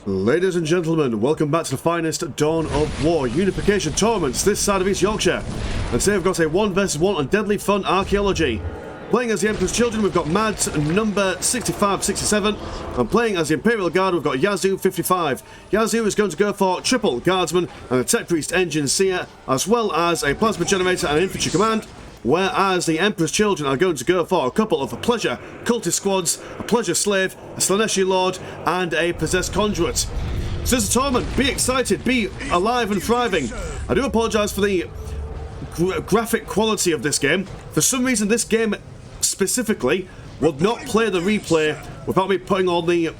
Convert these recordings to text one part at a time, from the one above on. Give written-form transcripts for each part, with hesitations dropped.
Ladies and gentlemen, welcome back to the finest Dawn of War Unification tournaments this side of East Yorkshire. And today we've got a 1 vs 1 on deadly fun archaeology. Playing as the Emperor's Children, we've got Mads number 65-67, and playing as the Imperial Guard, we've got Yazoo 55. Yazoo is going to go for triple Guardsman and a Tech Priest Engine Seer, as well as a Plasma Generator and Infantry Command. Whereas the Emperor's Children are going to go for a couple of Pleasure Cultist Squads, a Pleasure Slave, a Slaneshi Lord, and a Possessed Conduit. So this is a tournament. Be excited, be alive and thriving. I do apologise for the graphic quality of this game. For some reason, this game specifically would not play the replay without me putting all the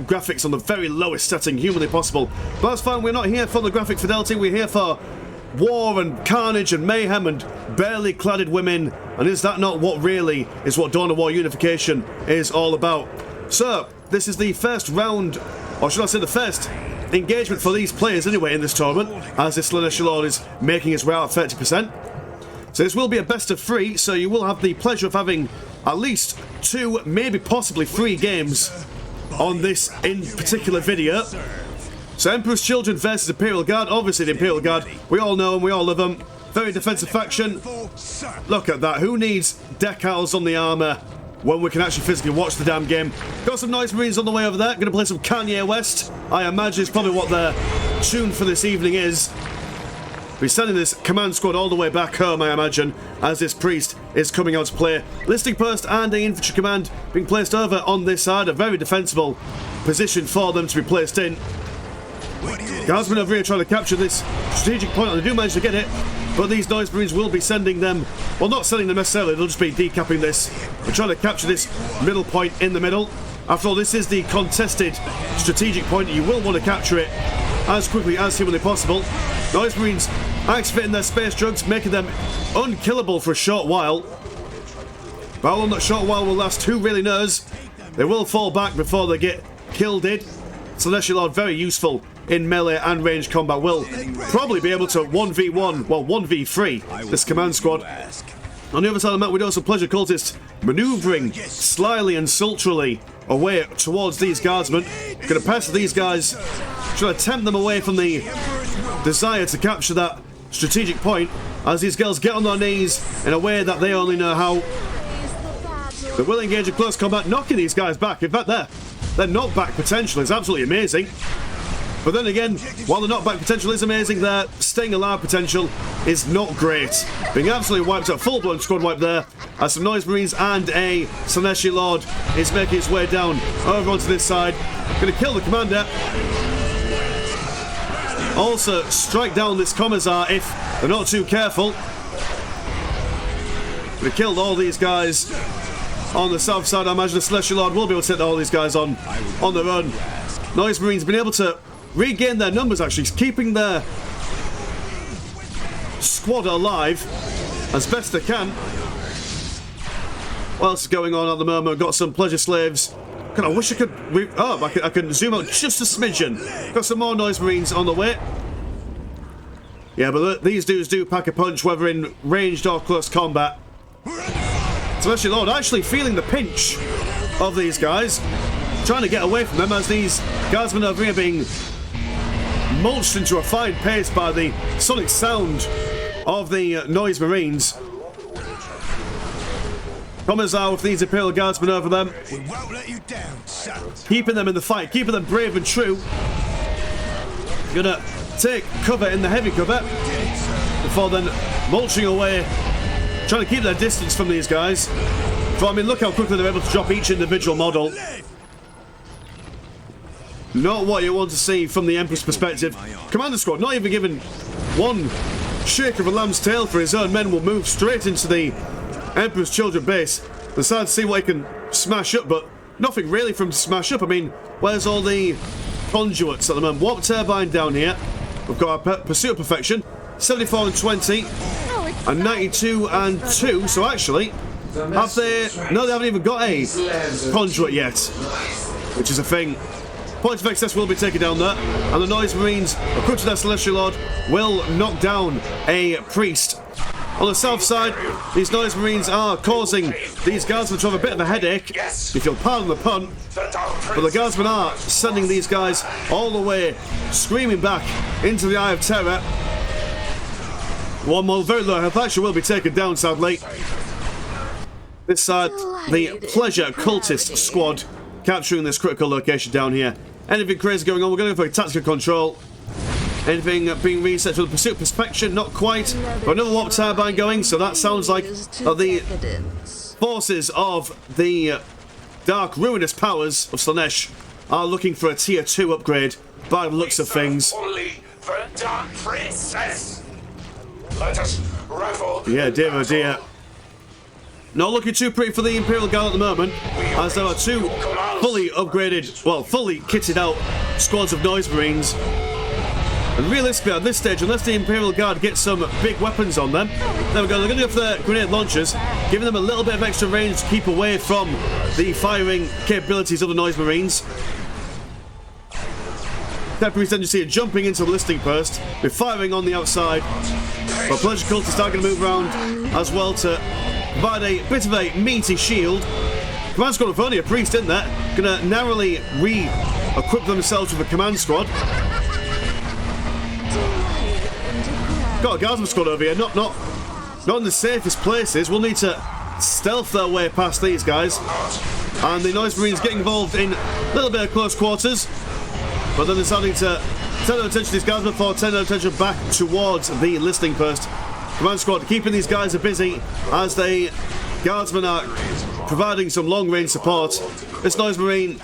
graphics on the very lowest setting humanly possible. But that's fine, we're not here for the graphic fidelity, we're here for war and carnage and mayhem and barely cladded women, and is that not what really is what Dawn of War Unification is all about? So, this is the first round, or should I say the first engagement for these players anyway in this tournament, as this Slaneshi Lord is making his way out at 30%. So this will be a best of 3, so you will have the pleasure of having at least 2, maybe possibly 3 games on this in particular video. So Emperor's Children versus Imperial Guard. Obviously the Imperial Guard, we all know them, we all love them. Very defensive faction. Look at that, who needs decals on the armour when we can actually physically watch the damn game? Got some Noise Marines on the way over there, gonna play some Kanye West. I imagine it's probably what their tune for this evening is. We're sending this command squad all the way back home, I imagine, as this priest is coming out to play. Listing post and an infantry command being placed over on this side, a very defensible position for them to be placed in. Guardsmen over here trying to capture this strategic point, and they do manage to get it, but these Noise Marines will be sending them, well, not sending them necessarily, they'll just be decapping this. We're trying to capture this middle point in the middle. After all, this is the contested strategic point. You will want to capture it as quickly as humanly possible. Noise Marines activating their space drugs, making them unkillable for a short while. But how long that short while will last, who really knows? They will fall back before they get killed in. Slaneshi Lord, very useful in melee and ranged combat, will probably be able to 1v1, well 1v3 this command squad. On the other side of the map we do have some Pleasure Cultists manoeuvring slyly and sultrily away towards these guardsmen. Gonna pass these guys, trying to tempt them away from the desire to capture that strategic point, as these girls get on their knees in a way that they only know how. They will engage in close combat, knocking these guys back. In fact, their knockback potential is absolutely amazing. But then again, while the knockback potential is amazing, their staying alive potential is not great. Being absolutely wiped out, full-blown squad wipe there, as some Noise Marines and a Slaneshi Lord is making his way down over onto this side. Going to kill the commander. Also, strike down this Commissar if they're not too careful. Going to kill all these guys on the south side. I imagine the Slaneshi Lord will be able to hit all these guys on their own. Noise Marines been able to regain their numbers, actually, keeping their squad alive as best they can. What else is going on at the moment? Got some Pleasure Slaves. God, I wish I could... I can zoom out just a smidgen. Got some more Noise Marines on the way. Yeah, but these dudes do pack a punch, whether in ranged or close combat. Slaneshi Lord actually feeling the pinch of these guys, trying to get away from them, as these guardsmen over here being mulched into a fine pace by the sonic sound of the Noise Marines. Commissar with these Imperial Guardsmen over them, keeping them in the fight, keeping them brave and true. Gonna take cover in the heavy cover before then mulching away, trying to keep their distance from these guys. But I mean, look how quickly they're able to drop each individual model. Not what you want to see from the Emperor's perspective. Commander squad not even given one shake of a lamb's tail for his own men, will move straight into the Emperor's Children base. Decide to see what he can smash up, but nothing really from smash up. I mean, where's all the conduits at the moment? Warp turbine down here. We've got our Pursuit of Perfection, 74 and 20, and 92 and 2. So actually, have they? No, they haven't even got a conduit yet, which is a thing. Points of excess will be taken down there, and the Noise Marines, equipped with their Slaneshi Lord, will knock down a priest On the south side, these Noise Marines are causing these guardsmen to have a bit of a headache, if you'll pardon the pun. But the guardsmen are sending these guys all the way, screaming back into the Eye of Terror. One more very low health actually will be taken down, sadly. This side, the Pleasure Cultist squad capturing this critical location down here. Anything crazy going on? We're going to go for tactical control. Anything being reset to the pursuit perspection? Not quite. But another warp turbine going, so that sounds like the forces of the dark ruinous powers of Slaanesh are looking for a tier 2 upgrade by the looks of things. Yeah, dear oh dear. Not looking too pretty for the Imperial Guard at the moment, as there are two fully upgraded, well, fully kitted out squads of Noise Marines. And realistically, at this stage, unless the Imperial Guard gets some big weapons on them, there we go, they're going to go for their grenade launchers, giving them a little bit of extra range to keep away from the firing capabilities of the Noise Marines. Temporary Tendency jumping into the listing post, with firing on the outside. But Pleasure Cultists are going to move around as well to provide a bit of a meaty shield. Command Squad with only a priest in there, going to narrowly re-equip themselves with a command squad. Got a Guardsman squad over here, not in the safest places. We'll need to stealth their way past these guys. And the Noise Marines getting involved in a little bit of close quarters. But then they're starting to turn their attention to these Guardsmen for turn their attention back towards the listing post. Command squad keeping these guys busy as the Guardsmen are providing some long-range support. This Noise Marine,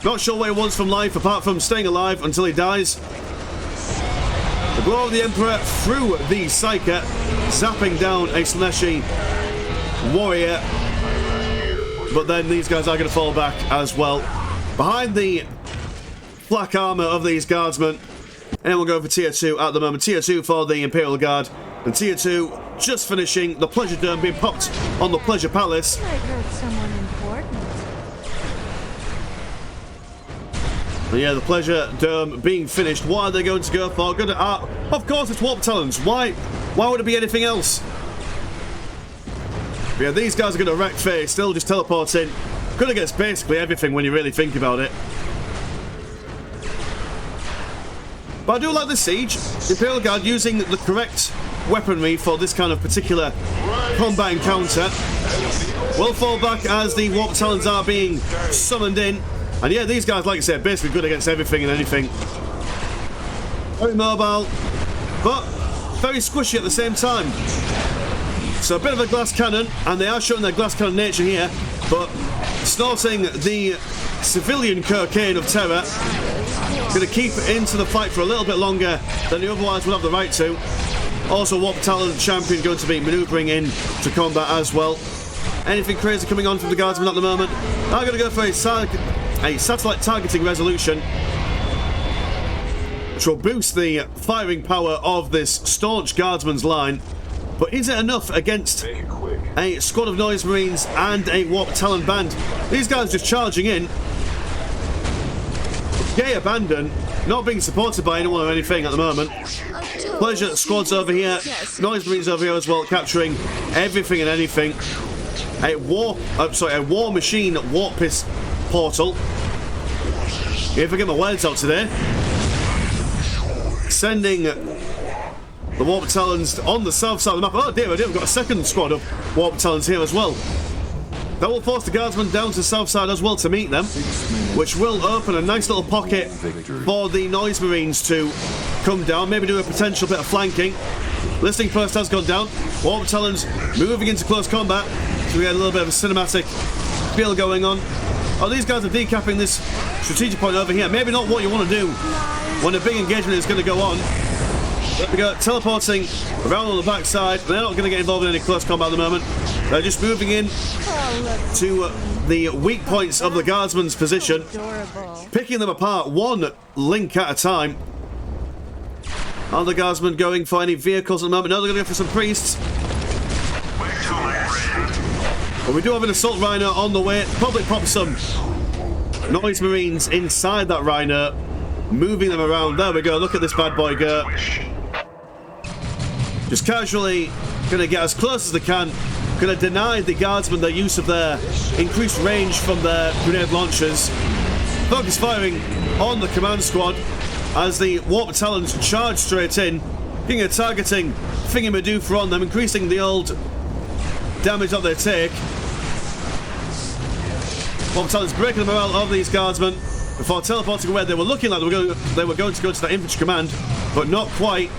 not sure what he wants from life apart from staying alive until he dies. The blow of the Emperor through the Psyker, zapping down a Slaaneshi warrior. But then these guys are going to fall back as well. Behind the black armour of these guardsmen. And we'll go for tier 2 at the moment. Tier 2 for the Imperial Guard. And tier 2 just finishing the Pleasure Dome being popped on the Pleasure Palace. I heard someone important. And yeah, the Pleasure Dome being finished. What are they going to go for? Of course it's Warp Talons. Why would it be anything else? But yeah, these guys are going to wreck face. Still just teleporting. Gonna get basically everything when you really think about it. But I do like the siege. The Imperial Guard using the correct weaponry for this kind of particular combat encounter will fall back as the Warp Talons are being summoned in. And yeah, these guys, like I said, basically good against everything and anything. Very mobile, but very squishy at the same time. So a bit of a glass cannon, and they are showing their glass cannon nature here, but snorting the civilian cocaine of terror. Going to keep into the fight for a little bit longer than he otherwise would have the right to. Also, Warp Talon Champion going to be manoeuvring in to combat as well. Anything crazy coming on from the Guardsmen at the moment? I'm going to go for a satellite targeting resolution, which will boost the firing power of this staunch Guardsman's line. But is it enough against a squad of Noise Marines and a Warp Talon band? These guys just charging in. Gay abandon, not being supported by anyone or anything at the moment. Pleasure squads over here, Noise Marines over here as well, capturing everything and anything. A war machine warp piss portal. If I get my words out today, sending the Warp Talons on the south side of the map. Oh dear, we've got a second squad of Warp Talons here as well. That will force the Guardsmen down to the south side as well to meet them, which will open a nice little pocket for the Noise Marines to come down, maybe do a potential bit of flanking. Listing post has gone down. Warp Talons moving into close combat, so we get a little bit of a cinematic feel going on. Oh, these guys are decapping this strategic point over here. Maybe not what you want to do when a big engagement is going to go on. There we go, teleporting around on the backside. They're not going to get involved in any close combat at the moment. They're just moving in to the weak points of the Guardsman's position, picking them apart one link at a time. Are the Guardsmen going for any vehicles at the moment? No, they're going to go for some priests. But we do have an assault rhino on the way. Probably pop some Noise Marines inside that rhino, moving them around. There we go, look at this bad boy go. Just casually Gonna get as close as they can. Gonna deny the guardsmen their use of their increased range from their grenade launchers. Focus firing on the command squad as the Warp Talons charge straight in. Getting a targeting thingy-madoofer on them, increasing the old damage that they take. Warp Talons breaking the morale of these guardsmen before teleporting away. They were looking like they were going to go to that infantry command, but not quite.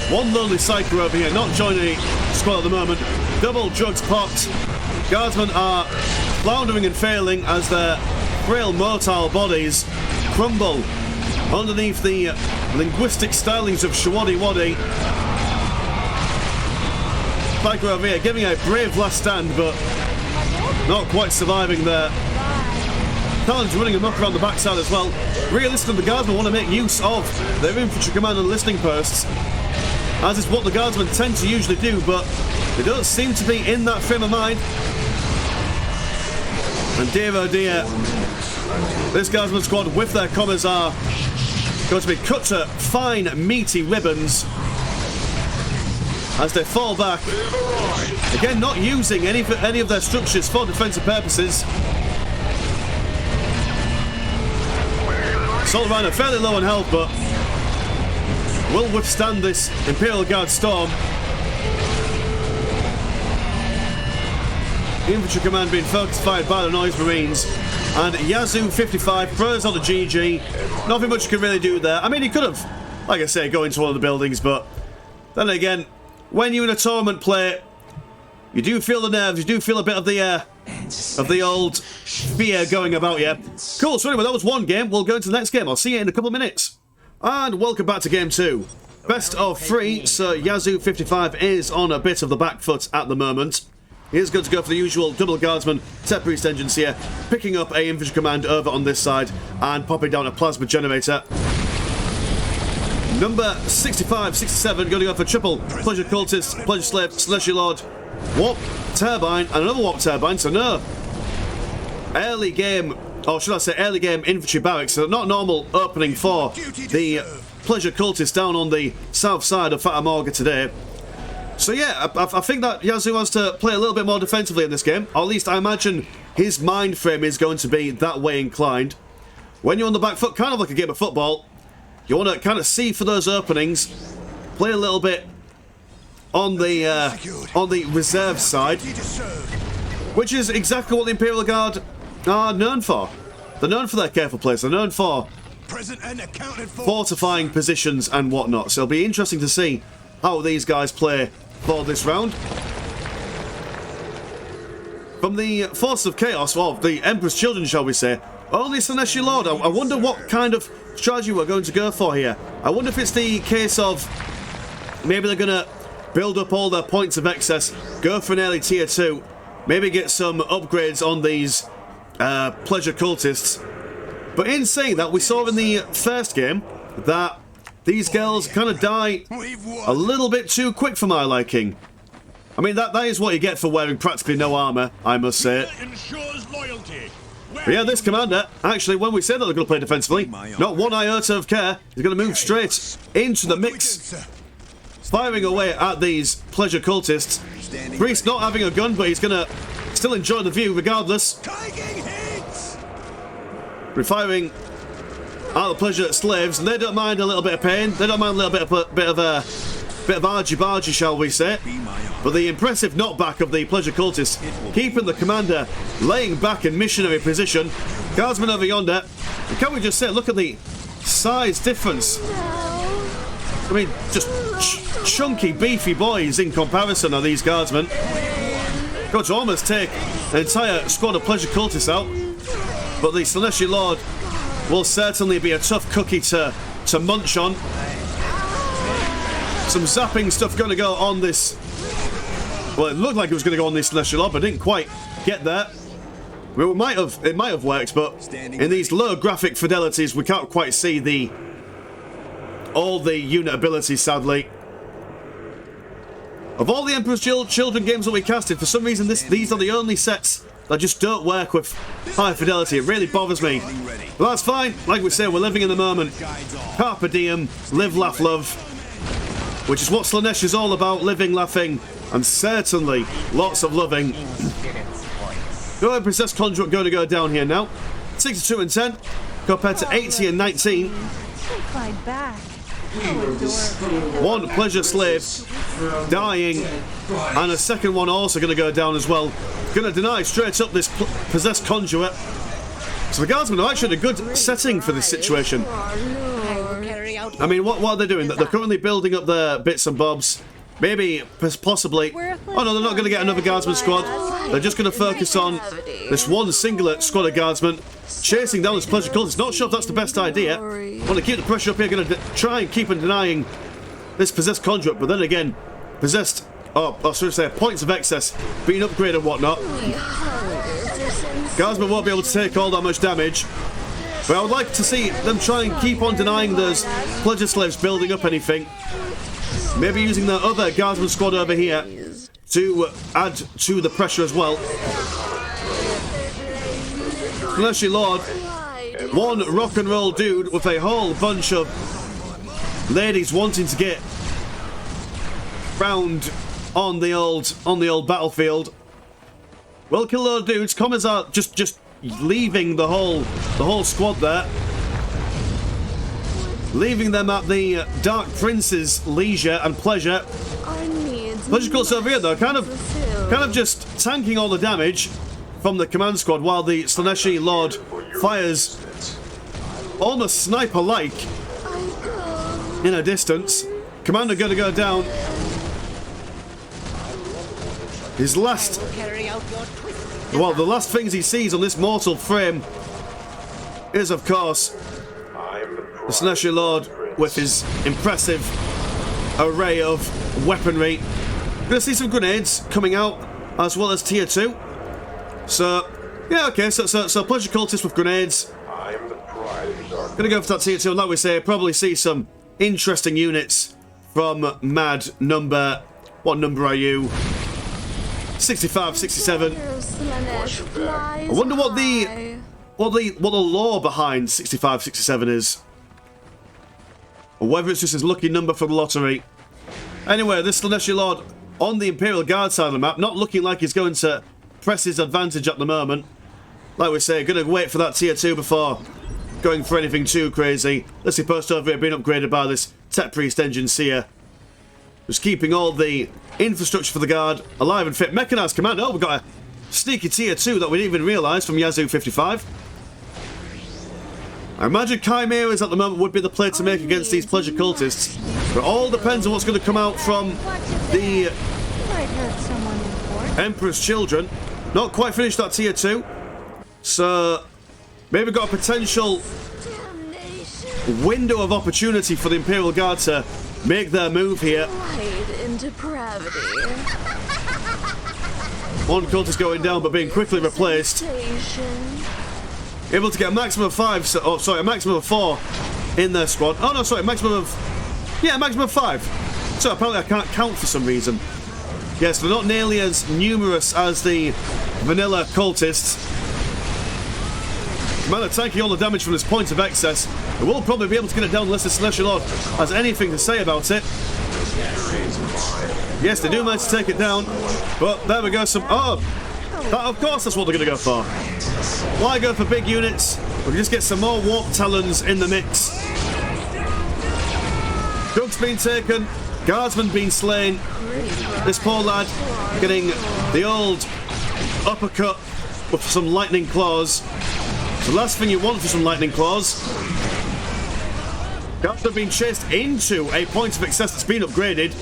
One lonely psycho over here, not joining the squad at the moment. Double drugs popped. Guardsmen are floundering and failing as their frail motile bodies crumble underneath the linguistic stylings of Shawadi Wadi. Psycho over here giving a brave last stand, but not quite surviving there. Talon's running amok around the backside as well. Realistically, the guardsmen want to make use of their infantry command and listening posts, as is what the guardsmen tend to usually do, but they don't seem to be in that frame of mind. And dear oh dear, this guardsman squad with their commas are going to be cut to fine, meaty ribbons as they fall back. Again, not using any of their structures for defensive purposes. Assault Rhino fairly low on health, but will withstand this Imperial Guard storm. Infantry command being focused fired by the Noise Marines. And Yazoo 55 throws on the GG. Nothing much you can really do there. I mean, he could have, like I say, go into one of the buildings, but then again, when you're in a tournament play, you do feel the nerves, you do feel a bit of the old fear going about you. Cool, so anyway, that was one game. We'll go into the next game. I'll see you in a couple of minutes. And welcome back to game 2. Best of 3, so Yazoo 55 is on a bit of the back foot at the moment. He's going to go for the usual double guardsman, set priest engines here, picking up a infantry command over on this side and popping down a plasma generator. Number 65, 67 going to go for triple pleasure cultist, pleasure slave, celestial lord, warp turbine, and another warp turbine. So no early game, or should I say early game infantry barracks. So not normal opening for the pleasure cultist down on the south side of Fata Morga today. So yeah, I think that Yazoo wants to play a little bit more defensively in this game, or at least I imagine his mind frame is going to be that way inclined. When you're on the back foot, kind of like a game of football, you want to kind of see for those openings, play a little bit on the reserve side, which is exactly what the Imperial Guard are known for. They're known for their careful plays. They're known for fortifying positions and whatnot. So it'll be interesting to see how these guys play for this round. From the Forces of Chaos, or the Emperor's Children, shall we say, only Celestial Lord. I wonder what kind of strategy we're going to go for here. I wonder if it's the case of maybe they're going to build up all their points of excess, go for an early tier 2, maybe get some upgrades on these pleasure cultists. But in saying that, we saw in the first game that these girls kind of die a little bit too quick for my liking. I mean, that is what you get for wearing practically no armour, I must say. But yeah, this commander, actually, when we say that they're going to play defensively, not one iota of care. He's going to move straight into the mix, firing away at these pleasure cultists. Priest not having a gun, but he's going to still enjoy the view regardless. Refiring at the pleasure slaves, and they don't mind a little bit of pain. They don't mind a little bit of argy-bargy, shall we say. But the impressive knockback of the pleasure cultists, keeping the commander laying back in missionary position. Guardsman over yonder. And can we just say, look at the size difference. I mean, just chunky, beefy boys in comparison are these guardsmen. Got to almost take an entire squad of pleasure cultists out. But the Celestial Lord will certainly be a tough cookie to munch on. Some zapping stuff going to go on this. Well, it looked like it was going to go on this Celestial Lord, but didn't quite get there. Well, it might have worked, but in these low graphic fidelities, we can't quite see all the unit abilities, sadly. Of all the Emperor's Children games that we casted, for some reason these are the only sets that just don't work with high fidelity. It really bothers me. But that's fine. Like we say, we're living in the moment. Carpe diem, live, laugh, love. which is what Slaanesh is all about, living, laughing, and certainly lots of loving. Go ahead, Princess Conduit going to go down here now. 62 and 10 compared to 80 and 19. Fight back. Oh, One pleasure slave dying, and a second one also going to go down as well. Going to deny straight up this possessed conduit. So the guardsmen are actually in a good setting for this situation. I mean, what are they doing? They're currently building up their bits and bobs. Maybe, possibly... Oh no, they're not going to get another guardsman squad. They're just going to focus on this one singular squad of guardsmen chasing down this pleasure cultist. Not sure if that's the best idea. Want to keep the pressure up here. Going to try and keep on denying this possessed conduit. But then again, possessed... Oh, should I say, points of excess being upgraded and whatnot. Guardsmen won't be able to take all that much damage. But I would like to see them try and keep on denying those pleasure slaves building up anything. Maybe using the other guardsman squad over here to add to the pressure as well. Fleshy Lord, one rock and roll dude with a whole bunch of ladies wanting to get round on the old battlefield. Well, kill those dudes. Commas are just leaving the whole squad there. Leaving them at the Dark Prince's leisure and pleasure. Pleasure cults over here though, kind of just tanking all the damage from the command squad while the Slaaneshi Lord fires almost sniper-like in a distance. Commander going to go down. His last... Well, the last things he sees on this mortal frame is, of course, the Slaaneshi Lord with his impressive array of weaponry. Gonna see some grenades coming out, as well as tier 2. So, yeah, okay, so pleasure cultists with grenades. Gonna go for that tier 2, and like we say, probably see some interesting units from Mad number... What number are you? 65, 67. I wonder what the lore behind 65, 67 is. Or whether it's just his lucky number from the lottery. Anyway, this Slaaneshi Lord on the Imperial Guard side of the map, not looking like he's going to press his advantage at the moment. Like we say, going to wait for that tier 2 before going for anything too crazy. Let's see, post over here being upgraded by this Tech Priest engine seer. Just keeping all the infrastructure for the guard alive and fit. Mechanized command. Oh, we've got a sneaky tier 2 that we didn't even realise from Yazoo 55. I imagine Chimeras at the moment would be the play to make against these pleasure cultists. But it all depends on what's going to come out from the Emperor's Children. Not quite finished that tier 2. So, maybe got a potential window of opportunity for the Imperial Guard to make their move here. One cultist going down but being quickly replaced. Able to get a maximum of 5, a maximum of 4 in their squad. Oh no, sorry, maximum of 5. So apparently I can't count for some reason. Yes, they're not nearly as numerous as the vanilla cultists. Commander taking all the damage from this point of excess. They will probably be able to get it down unless the Slaaneshi Lord has anything to say about it. Yes, they do manage to take it down. But there we go, of course that's what they're going to go for. Why go for big units? We can just get some more Warp Talons in the mix. Dunk's been taken. Guardsman being slain. This poor lad getting the old uppercut with some lightning claws. The last thing you want for some lightning claws. Guardsman being chased into a point of excess that's been upgraded.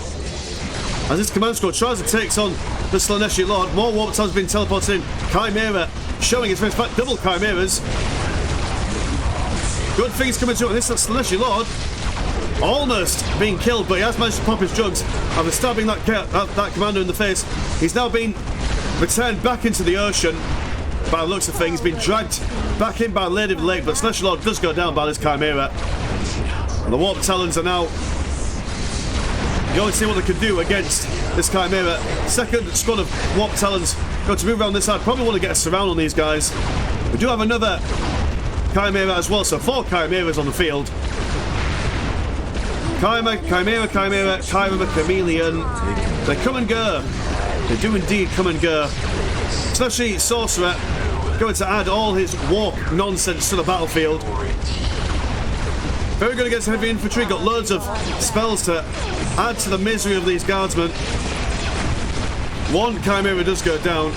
As this command squad tries to take on the Slaaneshi Lord, more Warp Talons being teleported in. Chimera showing his face back, double Chimeras. Good things coming to it. This Slaaneshi Lord almost being killed, but he has managed to pop his jugs after stabbing that commander in the face. He's now been returned back into the ocean by the looks of things, been dragged back in by Lady of the Lake, but Slaaneshi Lord does go down by this Chimera. And the Warp Talons are now going to see what they can do against this Chimera. Second squad of Warp Talons going to move around this side. Probably want to get a surround on these guys. We do have another Chimera as well, so 4 Chimeras on the field. Chimera, Chameleon. They come and go. They do indeed come and go. Especially Sorcerer, going to add all his walk nonsense to the battlefield. Very good against heavy infantry. Got loads of spells to add to the misery of these guardsmen. One Chimera does go down.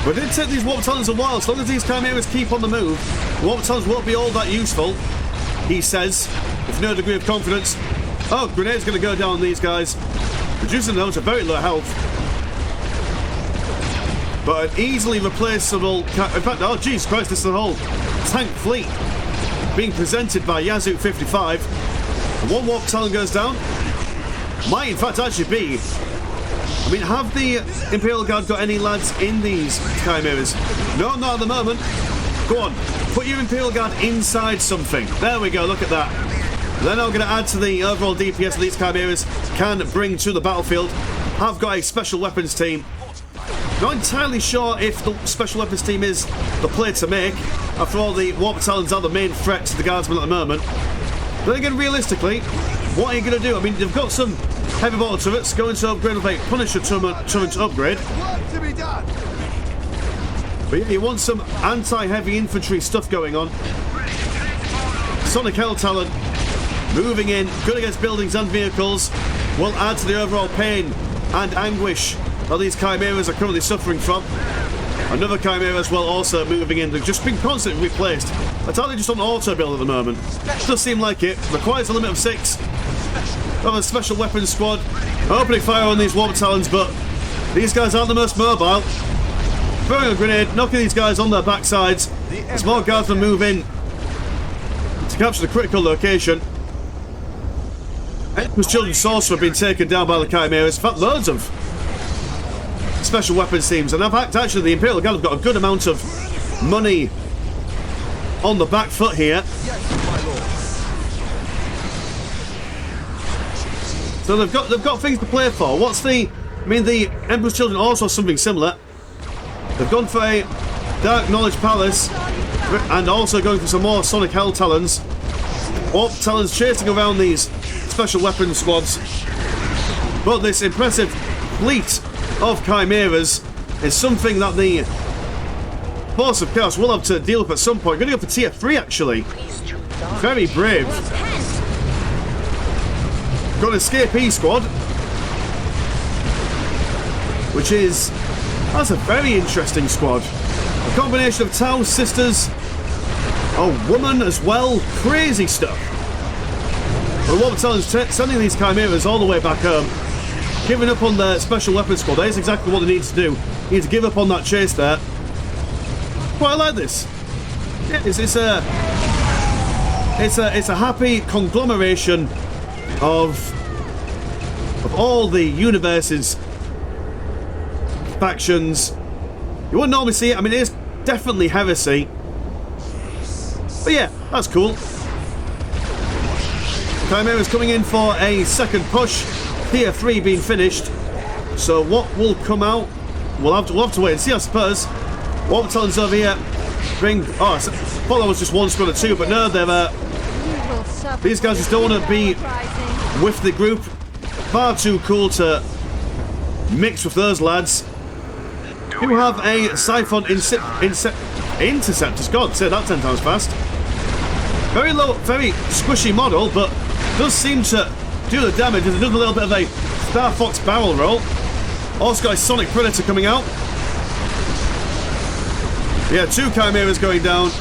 But it did take these Warp Talons a while. As long as these Chimeras keep on the move, the Warp Talons won't be all that useful, he says, with no degree of confidence. Oh, Grenade's going to go down on these guys, reducing them to very low health. But an easily replaceable... In fact, oh, Jesus Christ, this is the whole tank fleet being presented by Yazoo 55. And one Warp Talon goes down. Might, in fact, actually be... I mean, have the Imperial Guard got any lads in these Chimeras? No, not at the moment. Go on, put your Imperial Guard inside something. There we go, look at that. They're now going to add to the overall DPS that these Chimeras can bring to the battlefield. Have got a special weapons team. Not entirely sure if the special weapons team is the play to make. After all, the Warp Talons are the main threat to the Guardsmen at the moment. Then again, realistically, what are you going to do? I mean, they've got some heavy bottle turrets going to upgrade with a Punisher turret upgrade. But yeah, you want some anti-heavy infantry stuff going on. Sonic Hell Talent moving in, good against buildings and vehicles, will add to the overall pain and anguish that these Chimeras are currently suffering from. Another Chimera as well also moving in. They've just been constantly replaced. Entirely just on auto build at the moment. Does seem like it. Requires a limit of 6. Of a special weapons squad. Opening fire on these Warp Talons, but these guys aren't the most mobile. Throwing a grenade, knocking these guys on their backsides. As more guardsmen move in to capture the critical location. Emperor's Children's Sorcerer being taken down by the Chimeras. In fact, loads of special weapons teams. And in fact, actually, the Imperial Guard have got a good amount of money on the back foot here. So they've got things to play for. What's the... I mean, the Emperor's Children also something similar. They've gone for a Dark Knowledge Palace and also going for some more Sonic Hell Talons. Warp Talons chasing around these special weapons squads. But this impressive fleet of Chimeras is something that the Force of Chaos will have to deal with at some point. Going to go for tier 3 actually. Very brave. Got an Escapee squad, which is... that's a very interesting squad. A combination of Tau sisters, a woman as well, crazy stuff. But what we're telling is sending these Chimeras all the way back home, giving up on their special weapons squad. That is exactly what they need to do. They need to give up on that chase there. Quite like this. Yeah, it's a happy conglomeration of all the universe's factions. You wouldn't normally see it. I mean, it is definitely heresy. But yeah, that's cool. Chimera's coming in for a second push. Tier 3 being finished. So what will come out? We'll have to wait and see, I suppose. Warp Talons over here. Bring... oh, I thought that was just one squad of 2, but no, they're... these guys just don't want to be with the group. Far too cool to mix with those lads. Who have a Siphon Interceptors. God, say that 10 times fast. Very low, very squishy model, but does seem to do the damage. It does a little bit of a Star Fox barrel roll. Also got a Sonic Predator coming out. Yeah, 2 Chimeras going down.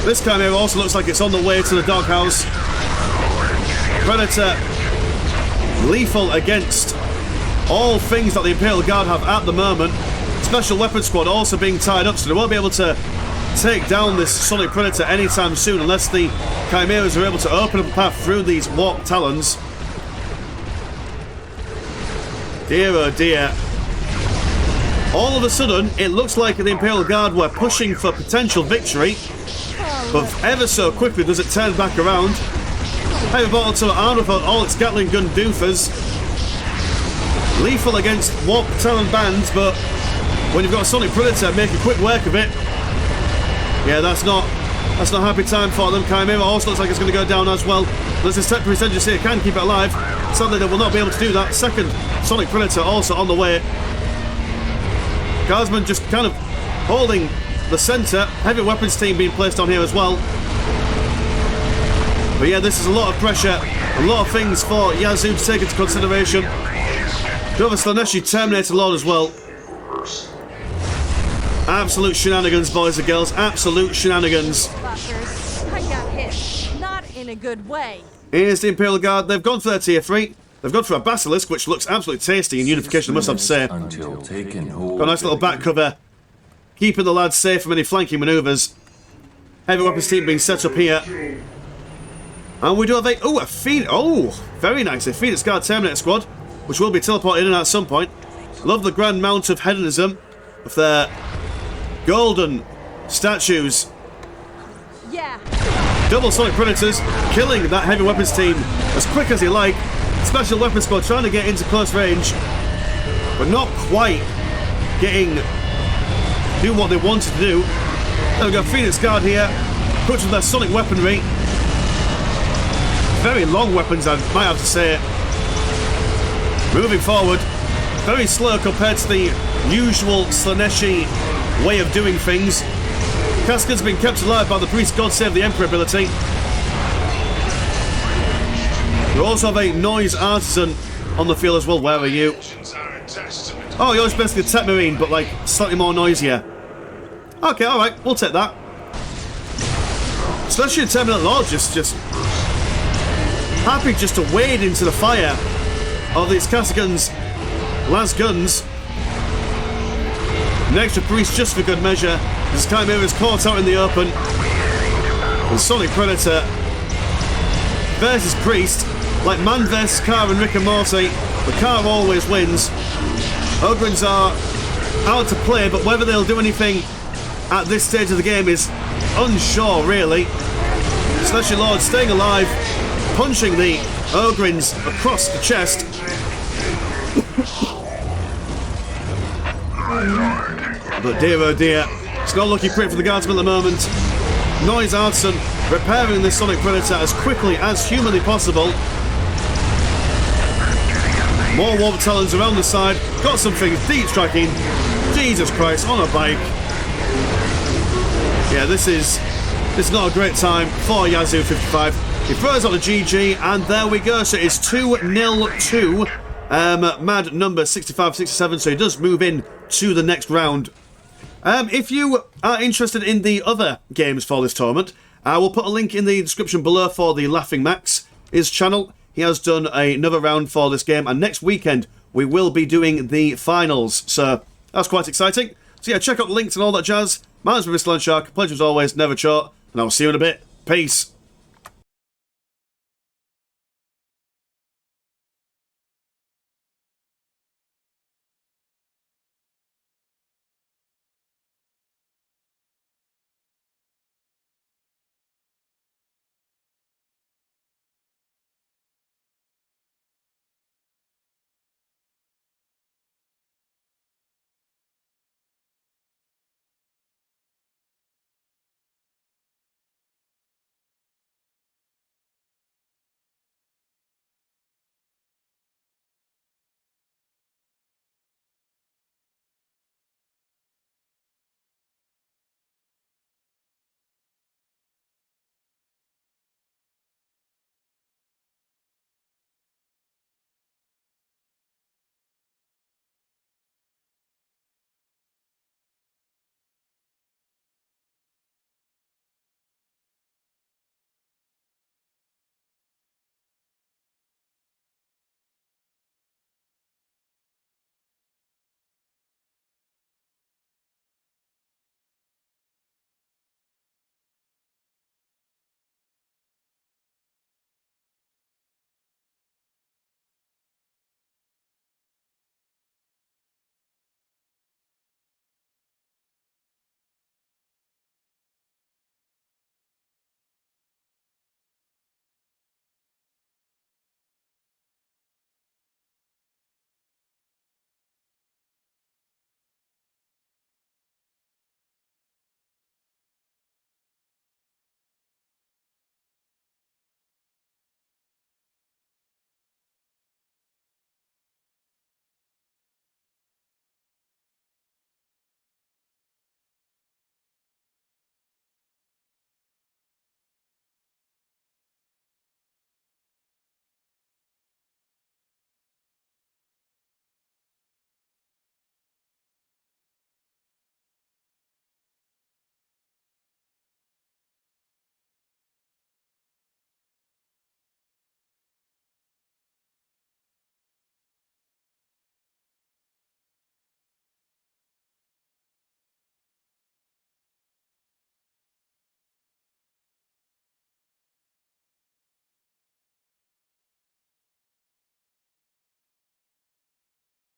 This Chimera also looks like it's on the way to the doghouse. Predator lethal against all things that the Imperial Guard have at the moment. Special weapons squad also being tied up, so they won't be able to take down this Sonic Predator anytime soon unless the Chimeras are able to open up a path through these Warp Talons. Dear oh dear. All of a sudden, it looks like the Imperial Guard were pushing for potential victory, but ever so quickly does it turn back around. Heavy bottle to armed with all its Gatling gun doofers. Lethal against Warp Talon bands, but when you've got a Sonic Predator, make a quick work of it. Yeah, that's not That's not a happy time for them. Chimera also looks like it's going to go down as well. There's this set percentage here, can keep it alive. Sadly, they will not be able to do that. Second Sonic Predator also on the way. Guardsman just kind of holding the centre. Heavy weapons team being placed on here as well. But yeah, this is a lot of pressure. A lot of things for Yazoo to take into consideration. Do have a Slaneshi Terminator Lord as well. Absolute shenanigans, boys and girls. Absolute shenanigans. Fuckers. I got hit. Not in a good way. Here's the Imperial Guard. They've gone for their tier 3. They've gone for a Basilisk, which looks absolutely tasty in Unification, I must have to say. Got a nice little back cover. Keeping the lads safe from any flanking manoeuvres. Heavy weapons team being set up here. And we do have a Phoenix. Oh, very nice. A Phoenix Guard Terminator Squad, which will be teleported in at some point. Love the grand mount of hedonism of their golden statues. Yeah. Double Sonic Predators killing that heavy weapons team as quick as you like. Special weapons squad trying to get into close range, but not quite do what they wanted to do. There we go, Phoenix Guard here, equipped with their sonic weaponry. Very long weapons, I might have to say. Moving forward, very slow compared to the usual Slaneshi way of doing things. Cascad's been kept alive by the Priest God Save the Emperor ability. We also have a Noise Artisan on the field as well. Where are you? Oh, you're just basically a Tech Marine, but like slightly more noisier. Okay, alright, we'll take that. Especially Terminator Lord just happy just to wade into the fire of these Cascad's last guns. An extra priest just for good measure. This Chimera is caught out in the open. And Sonic Predator versus Priest. Like man versus car and Rick and Morty. The car always wins. Ogrins are out to play, but whether they'll do anything at this stage of the game is unsure, really. Slaneshi Lord staying alive, punching the Ogrins across the chest. But dear oh dear, it's not looking pretty for the Guardsmen at the moment. Noise Artisan repairing this Sonic Predator as quickly as humanly possible. More War Battalions around the side. Got some things deep striking. Jesus Christ, on a bike. Yeah, this is not a great time for Yazoo 55. He throws on a GG, and there we go. So it's 2-0 to Mad number 65-67. So he does move in to the next round. If you are interested in the other games for this tournament, I will put a link in the description below for the TheLaughingMax, his channel. He has done another round for this game, and next weekend we will be doing the finals. So that's quite exciting. So yeah, check out the links and all that jazz. My name's Mr. Landshark. Pleasure as always, never short, and I'll see you in a bit. Peace.